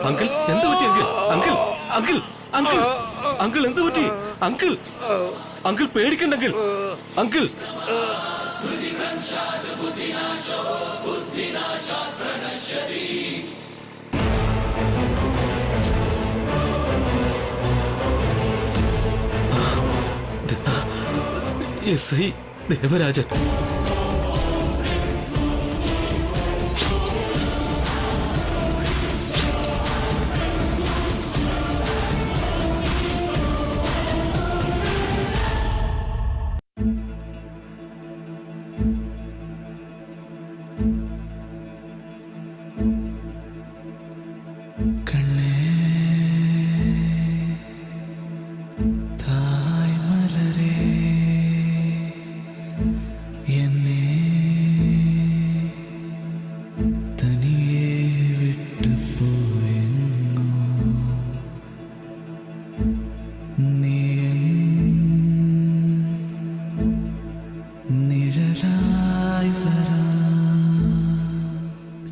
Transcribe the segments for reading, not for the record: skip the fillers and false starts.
Uncle എന്ത് പറ്റി uncle? Uncle uncle uncle uncle എന്ത് പറ്റി അങ്കിൾ? അങ്കിൾ പേടിക്കണ്ടെങ്കിൽ അങ്കിൾ. S I Devarajan.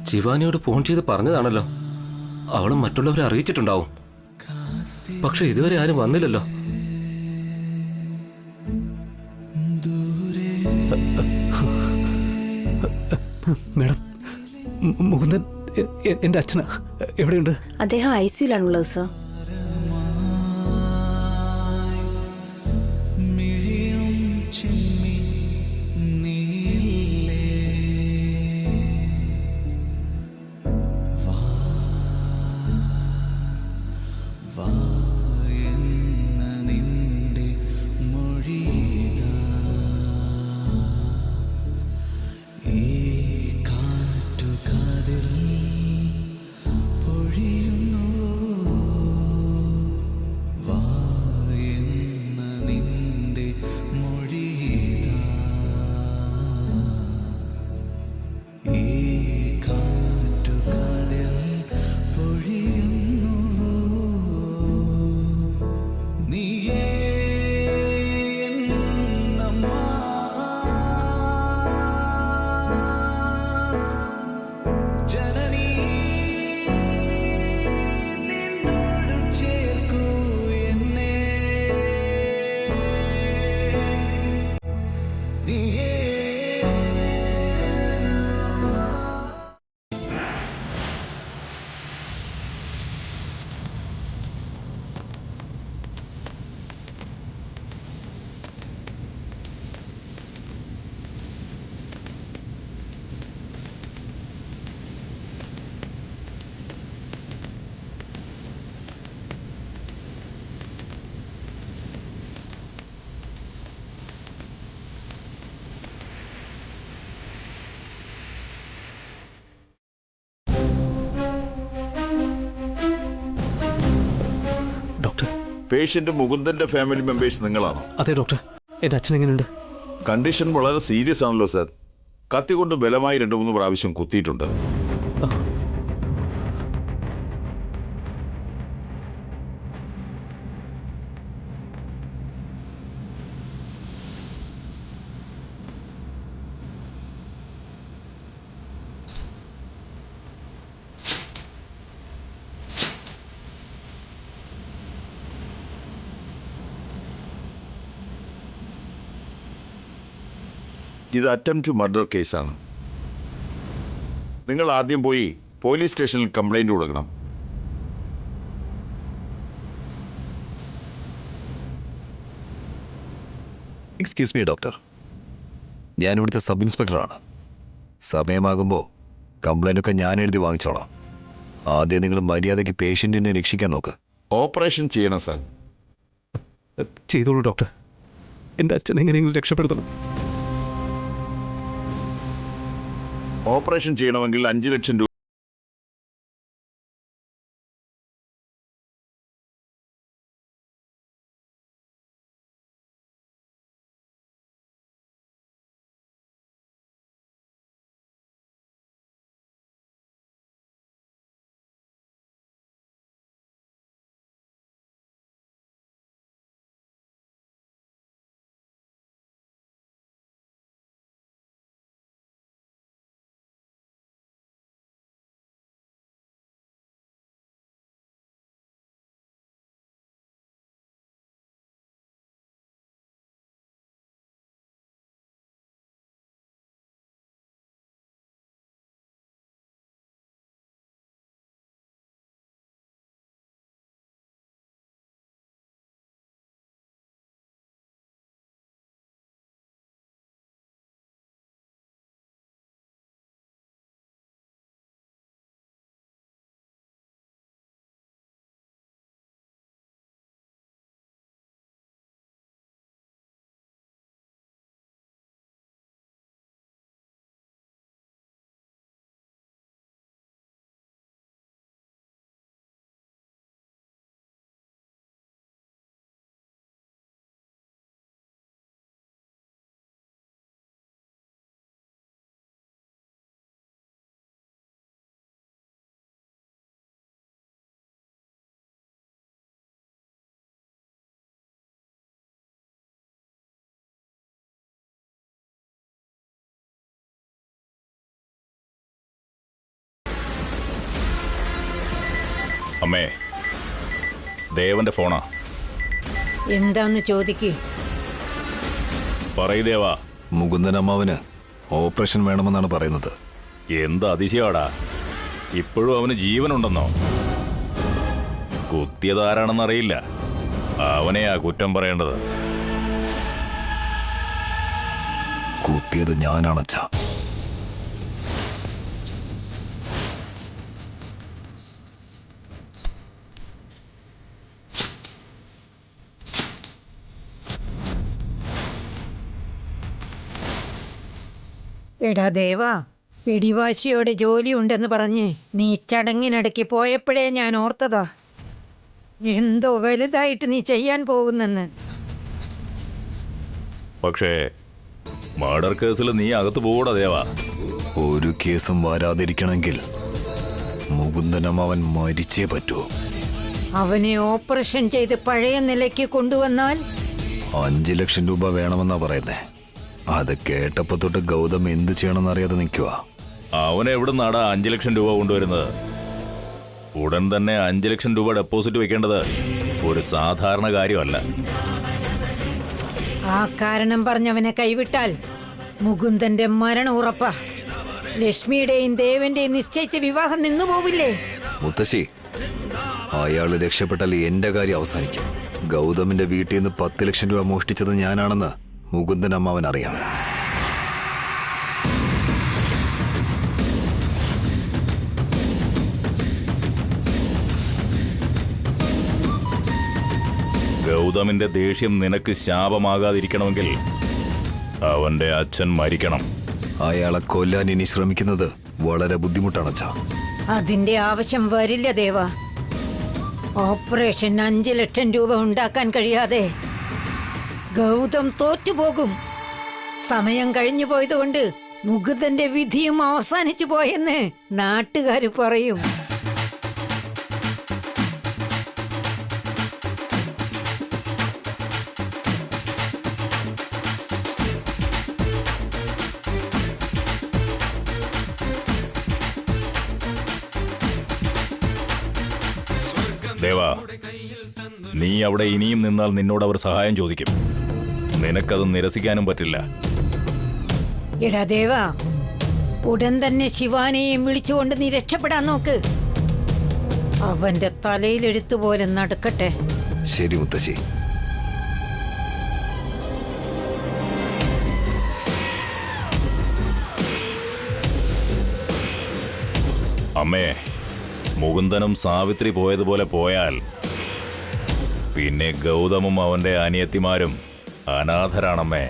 ശിവാനിയോട് ഫോൺ ചെയ്ത് പറഞ്ഞതാണല്ലോ. അവളും മറ്റുള്ളവരെ അറിയിച്ചിട്ടുണ്ടാവും. പക്ഷെ ഇതുവരെ ആരും വന്നില്ലല്ലോ. മേഡം, മുകുന്ദൻ എന്റെ അച്ഛനാ. എവിടെയുണ്ട്? അദ്ദേഹം ഐസിയുലാണുള്ളത് സർ. പേഷ്യന്റ് മുകുന്ദന്റെ ഫാമിലി മെമ്പേഴ്സ് നിങ്ങളാണോ? അതെ ഡോക്ടർ. എന്റെ അച്ഛൻ എങ്ങനെയുണ്ട്? കണ്ടീഷൻ വളരെ സീരിയസ് ആണല്ലോ സർ. കത്തി കൊണ്ട് ബലമായി 2-3 പ്രാവശ്യം കുത്തിയിട്ടുണ്ട്. ഇത് അറ്റംപ്റ്റ് ടു മർഡർ കേസാണ്. നിങ്ങൾ ആദ്യം പോയി പോലീസ് സ്റ്റേഷനിൽ കംപ്ലൈന്റ് കൊടുക്കണം. എക്സ്ക്യൂസ് മീ ഡോക്ടർ, ഞാനിവിടുത്തെ സബ് ഇൻസ്പെക്ടറാണ്. സമയമാകുമ്പോൾ കംപ്ലൈൻ്റൊക്കെ ഞാൻ എഴുതി വാങ്ങിച്ചോളാം. ആദ്യം നിങ്ങൾ മര്യാദയ്ക്ക് പേഷ്യൻറ്റിനെ രക്ഷിക്കാൻ നോക്ക്. ഓപ്പറേഷൻ ചെയ്യണം സാർ. ചെയ്തോളൂ ഡോക്ടർ. എൻ്റെ അച്ഛൻ എങ്ങനെയെങ്കിലും രക്ഷപ്പെടുത്തണം. ഓപ്പറേഷൻ ചെയ്യണമെങ്കിൽ 5 ലക്ഷം രൂപ അമ്മേ, ദേവന്റെ ഫോണാ. എന്താന്ന് ചോദിക്ക്. പറയ് ദേവാ. മുകുന്ദൻ അമ്മാവന് ഓപ്പറേഷൻ വേണമെന്നാണ് പറയുന്നത്. എന്ത് അതിശയമാടാ, ഇപ്പോഴും അവന് ജീവനുണ്ടെന്നോ? കുത്തിയതാരാണെന്നറിയില്ല, അവനെയാ കുറ്റം പറയേണ്ടത്. കുത്തിയത് ഞാനാണച്ചാ. എടാ ദേവാ, പിടിവാശിയോടെ ജോലി ഉണ്ടെന്ന് പറഞ്ഞ് നീ ചടങ്ങിനിടയ്ക്ക് പോയപ്പോഴേ ഞാൻ ഓർത്തതാ എന്തോ വലുതായിട്ട് നീ ചെയ്യാൻ പോകുന്നെന്ന്. പക്ഷേ മർഡർ കേസിൽ നീ അകത്ത് പോകൂടാ ദേവാ. ഒരു കേസും വരാതിരിക്കണമെങ്കിൽ മുകുന്ദൻ അമ്മാവൻ മരിച്ചേ പറ്റൂ. അവനെ ഓപ്പറേഷൻ ചെയ്ത് പഴയ നിലയ്ക്ക് കൊണ്ടുവന്നാൽ 5 ലക്ഷം രൂപ വേണമെന്നാ പറയുന്നേ. അത് കേട്ടപ്പോ തൊട്ട് ഗൗതം എന്ത് ചെയ്യണമെന്നറിയാതെ നിൽക്കുക. അവനെ എവിടെ നിന്നാടാ 5 ലക്ഷം രൂപ കൊണ്ടുവരുന്നത്? ഉടൻ തന്നെ 5 ലക്ഷം രൂപ ഡെപ്പോസിറ്റ് വെക്കേണ്ടത് ഒരു സാധാരണ കാര്യമല്ല. ആ കാരണം പറഞ്ഞവനെ കൈവിട്ടാൽ മുകുന്ദന്റെ മരണം ഉറപ്പാ. ലക്ഷ്മിയുടെയും ദേവന്റെയും നിശ്ചയിച്ച വിവാഹം നിന്നുപോവില്ലേ? മുത്തശ്ശി, അയാൾ രക്ഷപ്പെട്ടാൽ എന്റെ കാര്യം അവസാനിക്കും. ഗൗതമിന്റെ വീട്ടിൽ നിന്ന് 10 ലക്ഷം രൂപ മോഷ്ടിച്ചത് ഞാനാണെന്ന് മുകുന്ദൻ അമ്മാവൻ അറിയാം. ഗൗതമിന്റെ ദേഷ്യം നിനക്ക് ശാപമാകാതിരിക്കണമെങ്കിൽ അവന്റെ അച്ഛൻ മരിക്കണം. അയാളെ കൊല്ലാൻ ഇനി ശ്രമിക്കുന്നത് വളരെ ബുദ്ധിമുട്ടാണച്ചാ. അതിന്റെ ആവശ്യം വരില്ല ദേവ. ഓപ്പറേഷൻ 5 ലക്ഷം രൂപ ഉണ്ടാക്കാൻ കഴിയാതെ ഗൗതം തോറ്റുപോകും. സമയം കഴിഞ്ഞു പോയതുകൊണ്ട് മുകുന്ദന്റെ വിധിയും അവസാനിച്ചു പോയെന്ന് നാട്ടുകാര് പറയും. ദേവാ, നീ അവിടെ ഇനിയും നിന്നാൽ നിന്നോട് അവർ സഹായം ചോദിക്കും. നിനക്കത് നിരസിക്കാനും പറ്റില്ല. എടാ ദേവാ, ഉടൻ തന്നെ ശിവാനെയും വിളിച്ചുകൊണ്ട് നീ രക്ഷപ്പെടാൻ നോക്ക്. അവന്റെ തലയിലെഴുത്തുപോലെ നടക്കട്ടെ. ശരി മുത്തശ്ശി. അമ്മേ, മുകുന്ദനും സാവിത്രി പോയതുപോലെ പോയാൽ പിന്നെ ഗൗതമും അവന്റെ അനിയത്തിമാരും അനാഥരാണമ്മേ.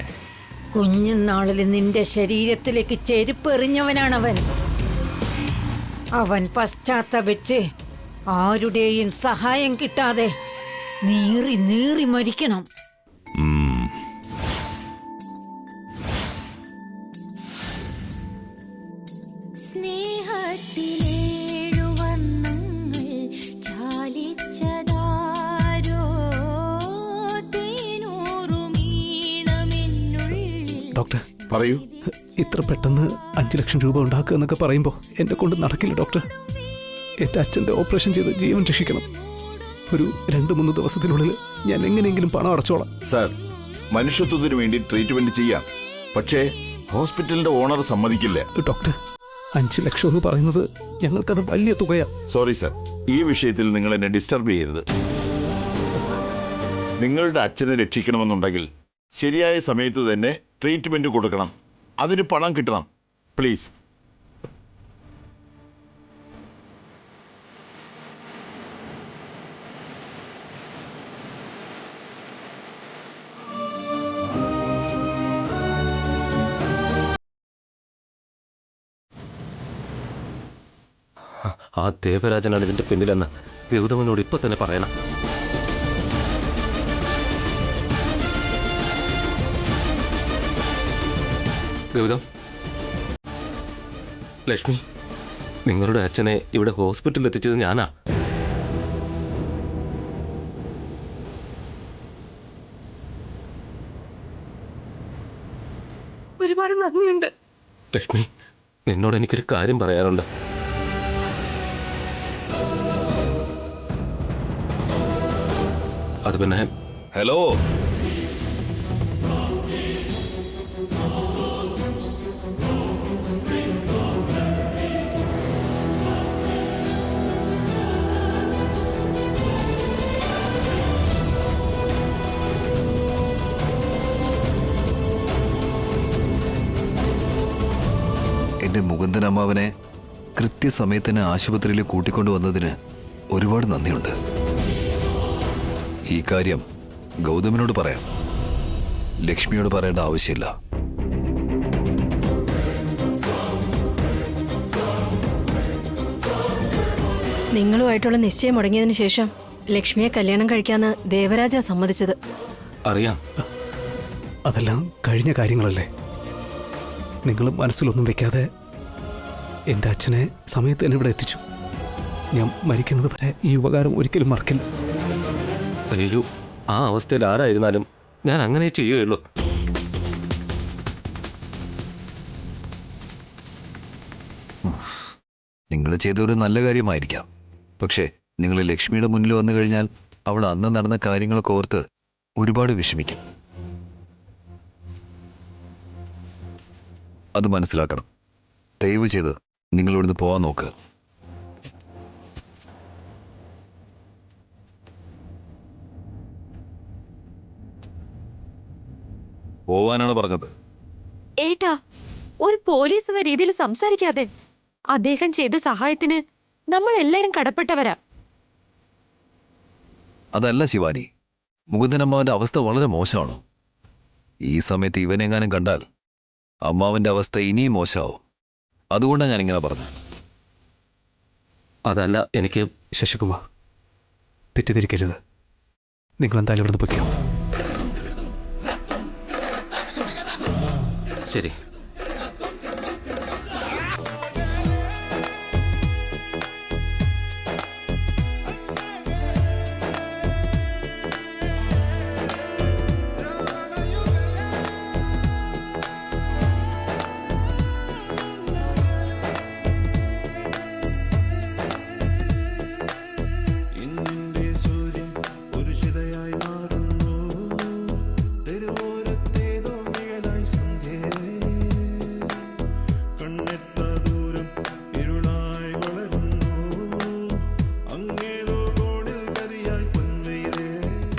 കുഞ്ഞുനാളിൽ നിന്റെ ശരീരത്തിലേക്ക് ചെരുപ്പ് എറിഞ്ഞവനാണവൻ. അവൻ പശ്ചാത്തപിച്ച് ആരുടെയും സഹായം കിട്ടാതെ നീറി നീറി മരിക്കണം. ഡോക്ടർ, പറയൂ. ഇത്ര പെട്ടെന്ന് 5 ലക്ഷം രൂപ ഉണ്ടാക്കുക എന്നൊക്കെ പറയുമ്പോൾ എന്നെ കൊണ്ട് നടക്കില്ല ഡോക്ടർ. എൻ്റെ അച്ഛൻ്റെ ഓപ്പറേഷൻ ചെയ്ത് ജീവൻ രക്ഷിക്കണം. ഒരു 2-3 ദിവസത്തിനുള്ളിൽ ഞാൻ എങ്ങനെയെങ്കിലും പണം അടച്ചോളാം. സാർ, മനുഷ്യത്വത്തിന് വേണ്ടി ട്രീറ്റ്മെന്റ് ചെയ്യാം, പക്ഷേ ഹോസ്പിറ്റലിന്റെ ഓണർ സമ്മതിക്കില്ല. ഡോക്ടർ, 5 ലക്ഷം എന്ന് പറയുന്നത് ഞങ്ങൾക്കത് വലിയ തുകയാണ്. സോറി സാർ, ഈ വിഷയത്തിൽ നിങ്ങൾ എന്നെ ഡിസ്റ്റർബ് ചെയ്യരുത്. നിങ്ങളുടെ അച്ഛനെ രക്ഷിക്കണമെന്നുണ്ടെങ്കിൽ ശരിയായ സമയത്ത് തന്നെ ട്രീറ്റ്മെന്റ് കൊടുക്കണം. അതിന് പണം കിട്ടണം. പ്ലീസ്. ആ ദേവരാജനാണ് ഇതിന്റെ പിന്നിലെന്ന് ഗൗതമനോട് ഇപ്പൊ തന്നെ പറയണം. ഗൗതം, ലക്ഷ്മി, നിങ്ങളുടെ അച്ഛനെ ഇവിടെ ഹോസ്പിറ്റലിൽ എത്തിച്ചത് ഞാനാ. ഒരുപാട് നന്ദിയുണ്ട്. ലക്ഷ്മി, നിന്നോട് എനിക്കൊരു കാര്യം പറയാനുണ്ട്. അത് പിന്നെ ഹലോ, എന്റെ മുകുന്ദൻ അമ്മാവനെ കൃത്യസമയത്തിന് ആശുപത്രിയിൽ കൂട്ടിക്കൊണ്ടുവന്നതിന് ഒരുപാട് നന്ദിയുണ്ട്. ഈ കാര്യം ഗൗതമിനോട് പറയാം, ലക്ഷ്മിയോട് പറയേണ്ട ആവശ്യമില്ല. നിങ്ങളുമായിട്ടുള്ള നിശ്ചയം മുടങ്ങിയതിനു ശേഷം ലക്ഷ്മിയെ കല്യാണം കഴിക്കാന്ന് ദേവരാജ സമ്മതിച്ചത്. അറിയാം. അതെല്ലാം കഴിഞ്ഞ കാര്യങ്ങളല്ലേ. നിങ്ങൾ മനസ്സിലൊന്നും വെക്കാതെ എൻ്റെ അച്ഛനെ സമയത്ത് തന്നെ ഇവിടെ എത്തിച്ചു. ഞാൻ മരിക്കുന്നത് വരെ ഈ ഉപകാരം ഒരിക്കലും മറക്കില്ല. അയ്യോ, ആ അവസ്ഥയിൽ ആരായിരുന്നാലും ഞാൻ അങ്ങനെ ചെയ്യുകയുള്ളൂ. നിങ്ങൾ ചെയ്തൊരു നല്ല കാര്യമായിരിക്കാം. പക്ഷേ നിങ്ങൾ ലക്ഷ്മിയുടെ മുന്നിൽ വന്നു കഴിഞ്ഞാൽ അവൾ അന്ന് നടന്ന കാര്യങ്ങളൊക്കെ ഓർത്ത് ഒരുപാട് വിഷമിക്കും. അത് മനസ്സിലാക്കണം. ദയവ് ചെയ്ത് നിങ്ങൾ ഇവിടുന്ന് പോവാൻ നോക്ക്. പോവാനാണ് പറഞ്ഞത്. ഏട്ടാ, ഒരു പോലീസ് എന്ന രീതിയിൽ സംസാരിക്കാതെ. അദ്ദേഹം ചെയ്ത സഹായത്തിന് നമ്മൾ എല്ലാവരും കടപ്പെട്ടവരാ. അതല്ല ശിവാനി, മുകുന്ദൻ അമ്മാവന്റെ അവസ്ഥ വളരെ മോശമാണ്. ഈ സമയത്ത് ഇവനെങ്ങാനും കണ്ടാൽ അമ്മാവന്റെ അവസ്ഥ ഇനിയും മോശമാവും. അതുകൊണ്ടാണ് ഞാനിങ്ങനെ പറഞ്ഞത്. അതല്ല, എനിക്ക് ശശികുമാർ, തെറ്റിദ്ധരിക്കരുത്. നിങ്ങൾ എന്തായാലും ഇവിടുന്ന് പൊയ്ക്കോ. ശരി.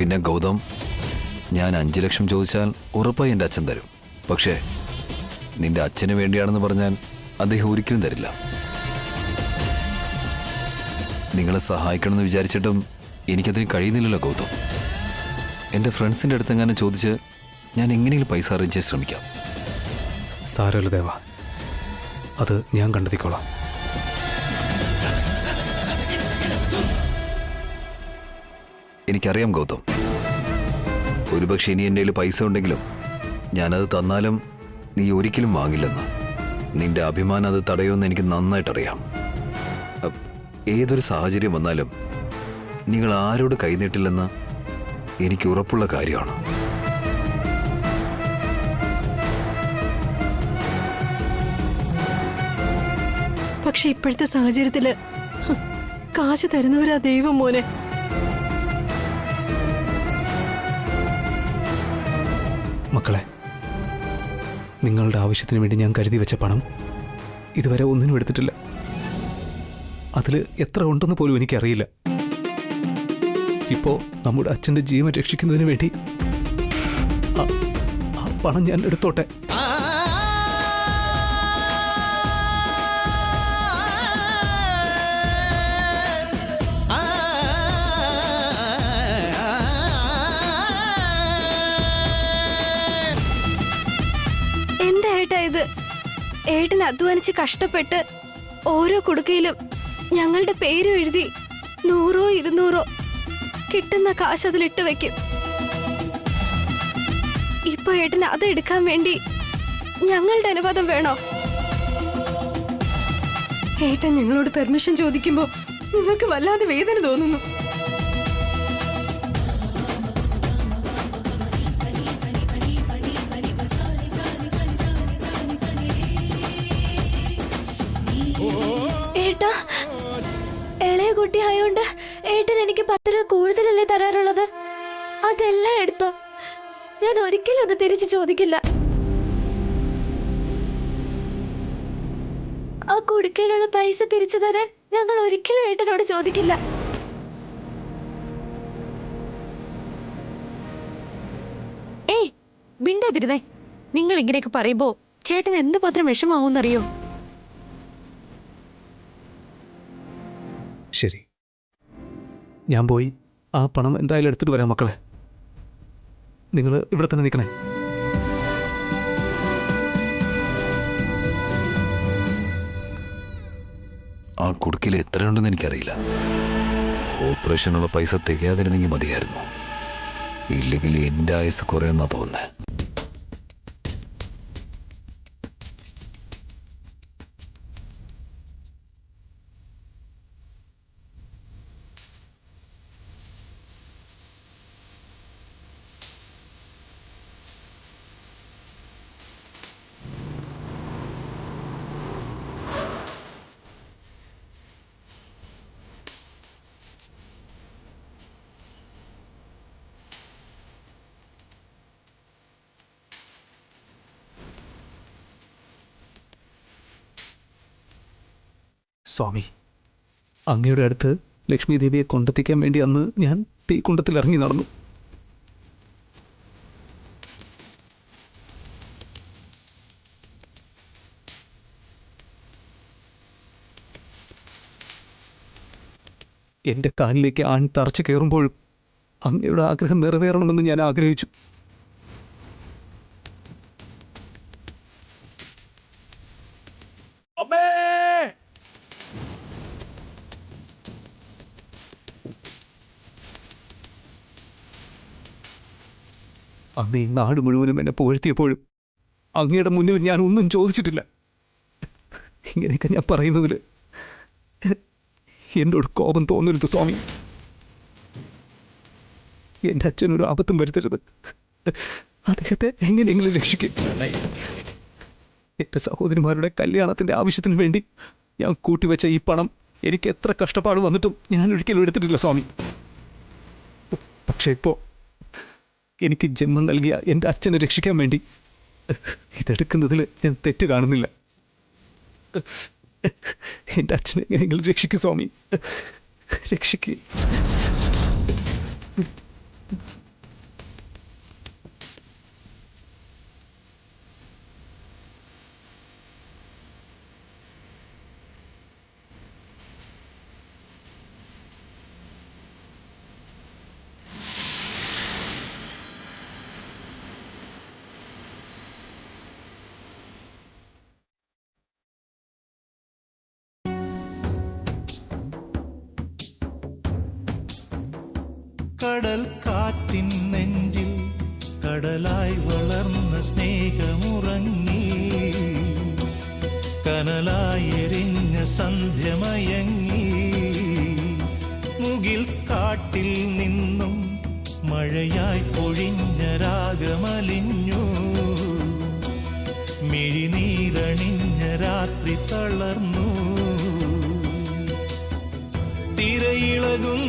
പിന്നെ ഗൗതം, ഞാൻ 5 ലക്ഷം ചോദിച്ചാൽ ഉറപ്പായി എൻ്റെ അച്ഛൻ തരും. പക്ഷേ നിന്റെ അച്ഛന് വേണ്ടിയാണെന്ന് പറഞ്ഞാൽ അദ്ദേഹം ഒരിക്കലും തരില്ല. നിങ്ങളെ സഹായിക്കണമെന്ന് വിചാരിച്ചിട്ടും എനിക്കതിന് കഴിയുന്നില്ലല്ലോ ഗൗതം. എൻ്റെ ഫ്രണ്ട്സിൻ്റെ അടുത്തെങ്ങാനും ചോദിച്ച് ഞാൻ എങ്ങനെയെങ്കിലും പൈസ അറേഞ്ച് ചെയ്യാൻ ശ്രമിക്കാം. സാരമില്ല ദേവ, അത് ഞാൻ കണ്ടെത്തിക്കോളാം. എനിക്കറിയാം ഗൗതം, ഒരുപക്ഷെ ഇനി എൻ്റെ കയ്യിൽ പൈസ ഉണ്ടെങ്കിലും ഞാനത് തന്നാലും നീ ഒരിക്കലും വാങ്ങില്ലെന്ന്. നിന്റെ അഭിമാനം അത് തടയുമെന്ന് എനിക്ക് നന്നായിട്ടറിയാം. ഏതൊരു സാഹചര്യം വന്നാലും നിങ്ങൾ ആരോട് കൈനീട്ടില്ലെന്ന് എനിക്ക് ഉറപ്പുള്ള കാര്യമാണ്. പക്ഷെ ഇപ്പോഴത്തെ സാഹചര്യത്തില് കാശ് തരുന്നവരാ ദൈവം മോനെ. മക്കളെ, നിങ്ങളുടെ ആവശ്യത്തിന് വേണ്ടി ഞാൻ കരുതി വെച്ച പണം ഇതുവരെ ഒന്നിനും എടുത്തിട്ടില്ല. അതിൽ എത്ര ഉണ്ടെന്ന് പോലും എനിക്കറിയില്ല. ഇപ്പോൾ നമ്മുടെ അച്ഛൻ്റെ ജീവൻ രക്ഷിക്കുന്നതിന് വേണ്ടി ആ പണം ഞാൻ എടുത്തോട്ടെ. എന്താ ഏട്ടാ ഇത്? ഏട്ടൻ അധ്വാനിച്ച് കഷ്ടപ്പെട്ട് ഓരോ കുടുക്കയിലും ഞങ്ങളുടെ പേരും എഴുതി 100 200 കിട്ടുന്ന കാശ് അതിലിട്ട് വെക്കും. ഇപ്പൊ ഏട്ടന് അത് എടുക്കാൻ വേണ്ടി ഞങ്ങളുടെ അനുവാദം വേണോ? ഏട്ടൻ ഞങ്ങളോട് പെർമിഷൻ ചോദിക്കുമ്പോ നിങ്ങൾക്ക് വല്ലാതെ വേദന തോന്നുന്നു. ഏട്ടാ, ഇളയ കുട്ടി ആയോണ്ട് ഏട്ടൻ എനിക്ക് 10 രൂപ കൂടുതലല്ലേ തരാറുള്ളത്? അതെല്ലാം എടുത്തോ, ഞാൻ ഒരിക്കലും അത് തിരിച്ചു ചോദിക്കില്ല. ആ കുടുക്കയിലുള്ള പൈസ തിരിച്ചു തരാൻ ഞങ്ങൾ ഒരിക്കലും ഏട്ടനോട് ചോദിക്കില്ല. ഏയ് മിണ്ടാതിരുന്നേ. നിങ്ങൾ ഇങ്ങനെയൊക്കെ പറയുമ്പോ ചേട്ടൻ എന്ത് മാത്രം വിഷമാവൂന്നറിയോ? ശരി, ഞാൻ പോയി ആ പണം എന്തായാലും എടുത്തിട്ട് വരാം മക്കളെ. നിങ്ങൾ ഇവിടെ തന്നെ നിൽക്കണേ. ആ കുടുക്കിൽ എത്രയുണ്ടെന്ന് എനിക്കറിയില്ല. ഓപ്പറേഷനുള്ള പൈസ തികയാതിരുന്നെങ്കിൽ മതിയായിരുന്നു. ഇല്ലെങ്കിൽ എൻ്റെ ആയുസ് കുറയെന്നാ തോന്നുന്നത്. സ്വാമി, അങ്ങയുടെ അടുത്ത് ലക്ഷ്മി ദേവിയെ കൊണ്ടെത്തിക്കാൻ വേണ്ടി അന്ന് ഞാൻ തീക്കുണ്ടത്തിൽ ഇറങ്ങി നടന്നു. എൻ്റെ കാലിലേക്ക് ആൺ തറച്ചു കയറുമ്പോഴും അങ്ങയുടെ ആഗ്രഹം നിറവേറണമെന്ന് ഞാൻ ആഗ്രഹിച്ചു. അന്ന് ഈ നാട് മുഴുവനും എന്നെ പുകഴ്ത്തിയപ്പോഴും അങ്ങയുടെ മുന്നിൽ ഞാൻ ഒന്നും ചോദിച്ചിട്ടില്ല. ഇങ്ങനെയൊക്കെ ഞാൻ പറയുന്നതിൽ എന്നോട് കോപം തോന്നരുത് സ്വാമി. എൻ്റെ അച്ഛനൊരു ആപത്തും വരുത്തരുത്. അദ്ദേഹത്തെ എങ്ങനെയെങ്കിലും രക്ഷിക്കും. എൻ്റെ സഹോദരിമാരുടെ കല്യാണത്തിൻ്റെ ആവശ്യത്തിന് വേണ്ടി ഞാൻ കൂട്ടിവെച്ച ഈ പണം എനിക്ക് എത്ര കഷ്ടപ്പാട് വന്നിട്ടും ഞാൻ ഒരിക്കലും എടുത്തിട്ടില്ല സ്വാമി. പക്ഷേ ഇപ്പോൾ എനിക്ക് ജന്മം നൽകിയ എൻ്റെ അച്ഛനെ രക്ഷിക്കാൻ വേണ്ടി ഇതെടുക്കുന്നതിൽ ഞാൻ തെറ്റ് കാണുന്നില്ല. എൻ്റെ അച്ഛനെ എങ്ങനെയെങ്കിലും രക്ഷിക്കൂ സ്വാമി, രക്ഷിക്കൂ. കടൽ കാറ്റിൻ നെഞ്ചിൽ കടലായി വളർന്ന സ്നേഹമുറങ്ങി, കനലായി എരിഞ്ഞ സന്ധ്യമയങ്ങി. മുകിൽ കാട്ടിൽ നിന്നും മഴയായി പൊഴിഞ്ഞ രാഗമലിഞ്ഞു, മിഴിനീരണിഞ്ഞ രാത്രി തളർന്നു. തിരയിളകും